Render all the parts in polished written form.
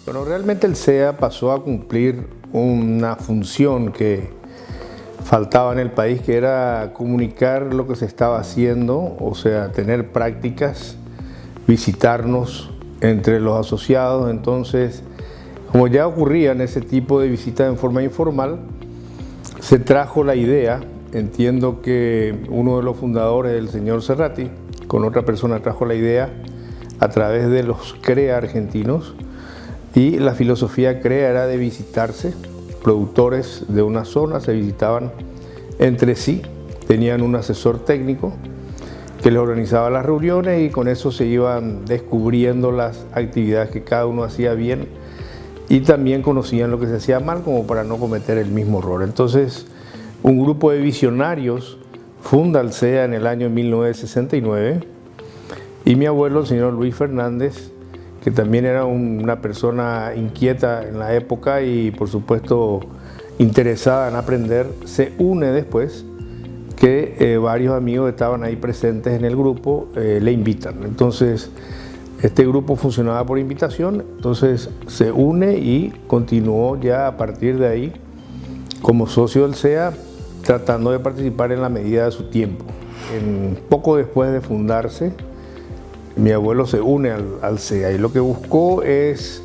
Bueno, realmente el SEA pasó a cumplir una función que faltaba en el país, que era comunicar lo que se estaba haciendo, o sea, tener prácticas, visitarnos entre los asociados. Entonces, como ya ocurrían ese tipo de visitas en forma informal, se trajo la idea. Entiendo que uno de los fundadores, el señor Cerrati, con otra persona trajo la idea a través de los CREA argentinos, y la filosofía CREA era de visitarse. Productores de una zona se visitaban entre sí, tenían un asesor técnico que les organizaba las reuniones, y con eso se iban descubriendo las actividades que cada uno hacía bien, y también conocían lo que se hacía mal, como para no cometer el mismo error. Entonces, un grupo de visionarios funda el SEA en el año 1969, y mi abuelo, el señor Luis Fernández, que también era una persona inquieta en la época y por supuesto interesada en aprender, se une después que varios amigos estaban ahí presentes en el grupo, le invitan. Entonces, este grupo funcionaba por invitación, entonces se une y continuó ya a partir de ahí como socio del SEA, tratando de participar en la medida de su tiempo. Poco después de fundarse, mi abuelo se une al SEA, y lo que buscó es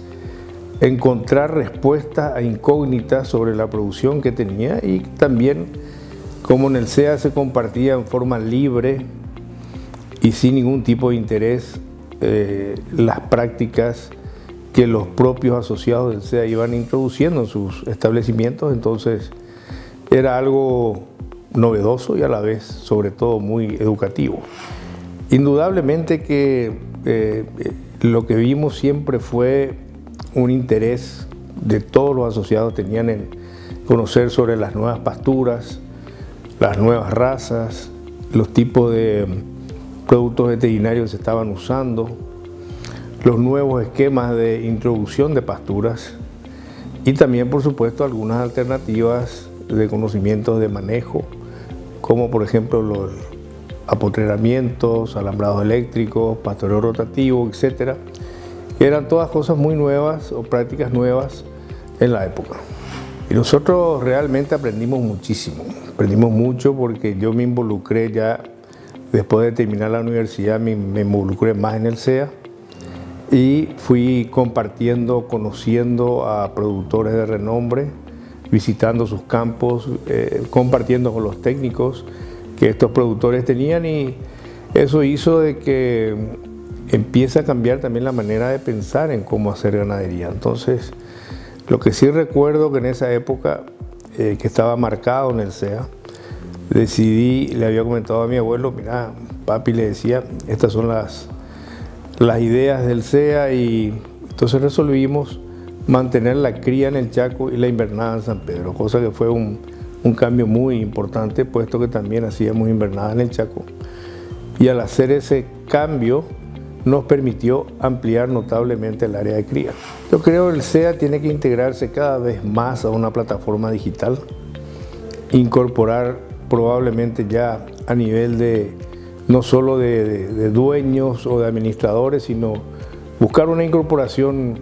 encontrar respuestas a incógnitas sobre la producción que tenía, y también, como en el SEA se compartía en forma libre y sin ningún tipo de interés las prácticas que los propios asociados del SEA iban introduciendo en sus establecimientos, entonces era algo novedoso y a la vez, sobre todo, muy educativo. Indudablemente que lo que vimos siempre fue un interés de todos los asociados, tenían en conocer sobre las nuevas pasturas, las nuevas razas, los tipos de productos veterinarios que se estaban usando, los nuevos esquemas de introducción de pasturas, y también, por supuesto, algunas alternativas de conocimientos de manejo, como por ejemplo los apotrenamientos, alambrados eléctricos, pastoreo rotativo, etc. Eran todas cosas muy nuevas o prácticas nuevas en la época. Y nosotros realmente aprendimos muchísimo, aprendimos mucho, porque yo me involucré ya después de terminar la universidad, me involucré más en el SEA y fui compartiendo, conociendo a productores de renombre, visitando sus campos, compartiendo con los técnicos que estos productores tenían, y eso hizo de que empiece a cambiar también la manera de pensar en cómo hacer ganadería. Entonces, lo que sí recuerdo que en esa época, que estaba marcado en el SEA, decidí, le había comentado a mi abuelo, mira, papi, le decía, estas son las ideas del SEA, y entonces resolvimos mantener la cría en el Chaco y la invernada en San Pedro, cosa que fue un cambio muy importante, puesto que también hacíamos invernada en el Chaco, y al hacer ese cambio nos permitió ampliar notablemente el área de cría. Yo creo que el SEA tiene que integrarse cada vez más a una plataforma digital, incorporar probablemente ya a nivel de no solo de dueños o de administradores, sino buscar una incorporación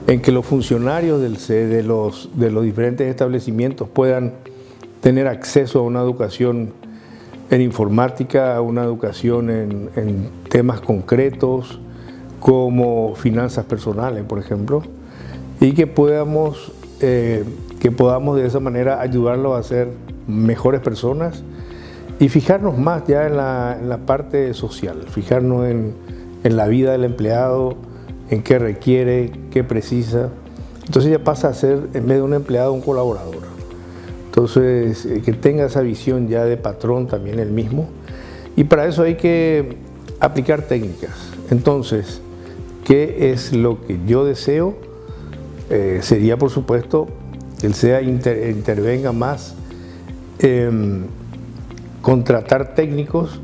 en que los funcionarios del SEA, de los diferentes establecimientos, puedan tener acceso a una educación en informática, a una educación en temas concretos como finanzas personales, por ejemplo, y que podamos de esa manera ayudarlos a ser mejores personas y fijarnos más ya en la parte social, fijarnos en la vida del empleado, en qué requiere, qué precisa. Entonces ya pasa a ser, en vez de un empleado, un colaborador. Entonces, que tenga esa visión ya de patrón también él mismo, y para eso hay que aplicar técnicas. Entonces, ¿qué es lo que yo deseo? Sería, por supuesto, que el SEA intervenga más, contratar técnicos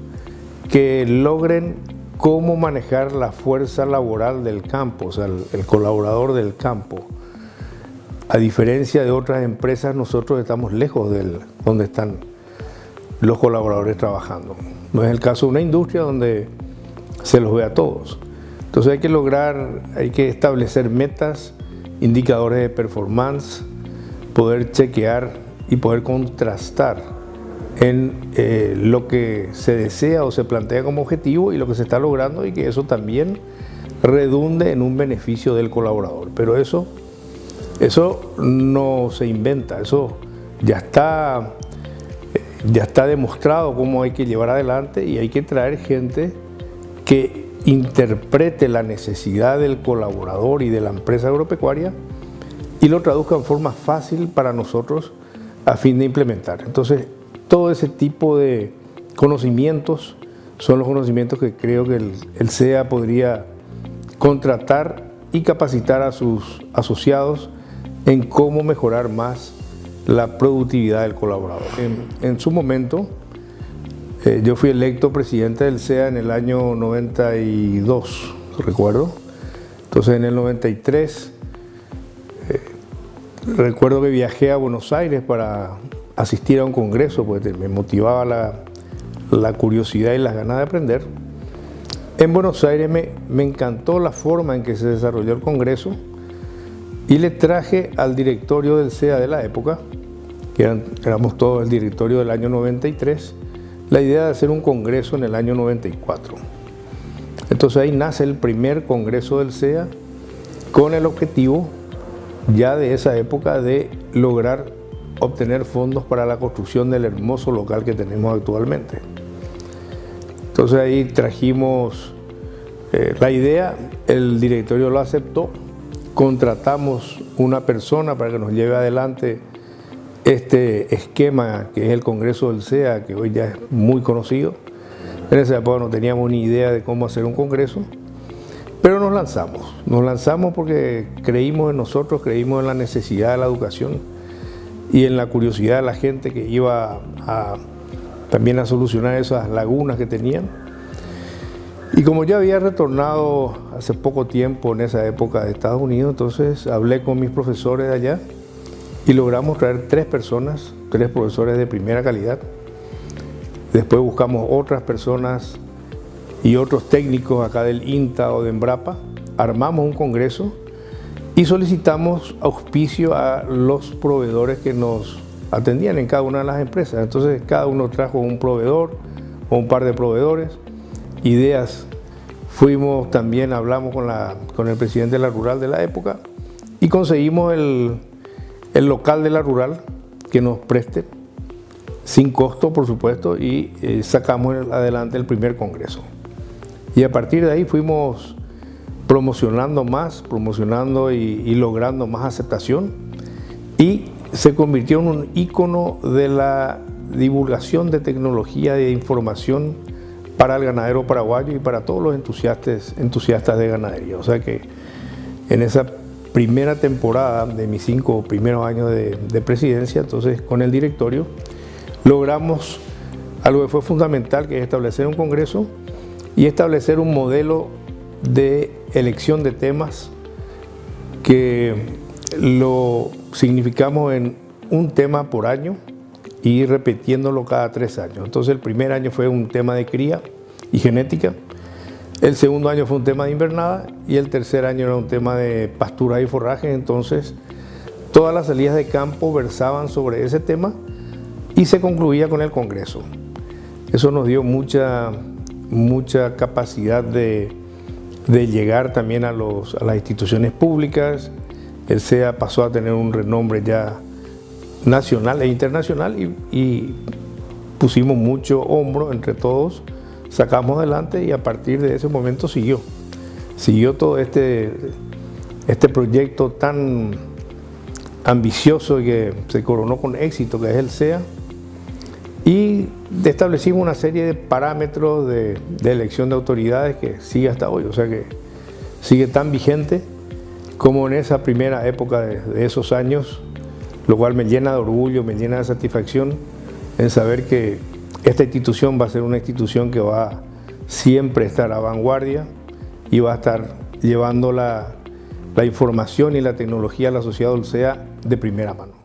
que logren cómo manejar la fuerza laboral del campo, o sea, el colaborador del campo. A diferencia de otras empresas, nosotros estamos lejos de donde están los colaboradores trabajando. No es el caso de una industria donde se los ve a todos. Entonces hay que establecer metas indicadores de performance, poder chequear y poder contrastar en lo que se desea o se plantea como objetivo y lo que se está logrando, y que eso también redunde en un beneficio del colaborador. Pero eso no se inventa, eso ya está demostrado cómo hay que llevar adelante, y hay que traer gente que interprete la necesidad del colaborador y de la empresa agropecuaria y lo traduzca en forma fácil para nosotros a fin de implementar. Entonces, todo ese tipo de conocimientos son los conocimientos que creo que el SEA podría contratar y capacitar a sus asociados en cómo mejorar más la productividad del colaborador. En su momento, yo fui electo presidente del SEA en el año 92, recuerdo. Entonces, en el 93, recuerdo que viajé a Buenos Aires para asistir a un congreso, porque me motivaba la curiosidad y las ganas de aprender. En Buenos Aires me encantó la forma en que se desarrolló el congreso, y le traje al directorio del SEA de la época, que éramos todos el directorio del año 93, la idea de hacer un congreso en el año 94. Entonces ahí nace el primer congreso del SEA, con el objetivo ya de esa época de lograr obtener fondos para la construcción del hermoso local que tenemos actualmente. Entonces ahí trajimos la idea, el directorio lo aceptó, contratamos una persona para que nos lleve adelante este esquema que es el Congreso del SEA, que hoy ya es muy conocido. En esa época no teníamos ni idea de cómo hacer un congreso, pero nos lanzamos porque creímos en nosotros, creímos en la necesidad de la educación y en la curiosidad de la gente que iba también a solucionar esas lagunas que tenían. Y como ya había retornado hace poco tiempo en esa época de Estados Unidos, entonces hablé con mis profesores de allá y logramos traer 3 personas, 3 profesores de primera calidad. Después buscamos otras personas y otros técnicos acá del INTA o de Embrapa, armamos un congreso y solicitamos auspicio a los proveedores que nos atendían en cada una de las empresas. Entonces cada uno trajo un proveedor o un par de proveedores, ideas. Fuimos también, hablamos con el presidente de la Rural de la época y conseguimos el local de la Rural que nos preste, sin costo por supuesto, y sacamos adelante el primer congreso. Y a partir de ahí fuimos promocionando y logrando más aceptación, y se convirtió en un ícono de la divulgación de tecnología y de información para el ganadero paraguayo y para todos los entusiastas de ganadería. O sea que en esa primera temporada de mis 5 primeros años de presidencia, entonces con el directorio, logramos algo que fue fundamental, que es establecer un congreso y establecer un modelo de elección de temas que lo significamos en un tema por año y repitiéndolo cada 3 años. Entonces el primer año fue un tema de cría y genética, el segundo año fue un tema de invernada y el tercer año era un tema de pastura y forraje. Entonces todas las salidas de campo versaban sobre ese tema y se concluía con el congreso. Eso nos dio mucha capacidad de llegar también a las instituciones públicas. El SEA pasó a tener un renombre ya nacional e internacional y pusimos mucho hombro entre todos, sacamos adelante, y a partir de ese momento siguió todo este proyecto tan ambicioso y que se coronó con éxito, que es el SEA, y establecimos una serie de parámetros de elección de autoridades que sigue hasta hoy. O sea que sigue tan vigente como en esa primera época de esos años, lo cual me llena de orgullo, me llena de satisfacción en saber que esta institución va a ser una institución que va siempre a estar a vanguardia y va a estar llevando la información y la tecnología al asociado del SEA de primera mano.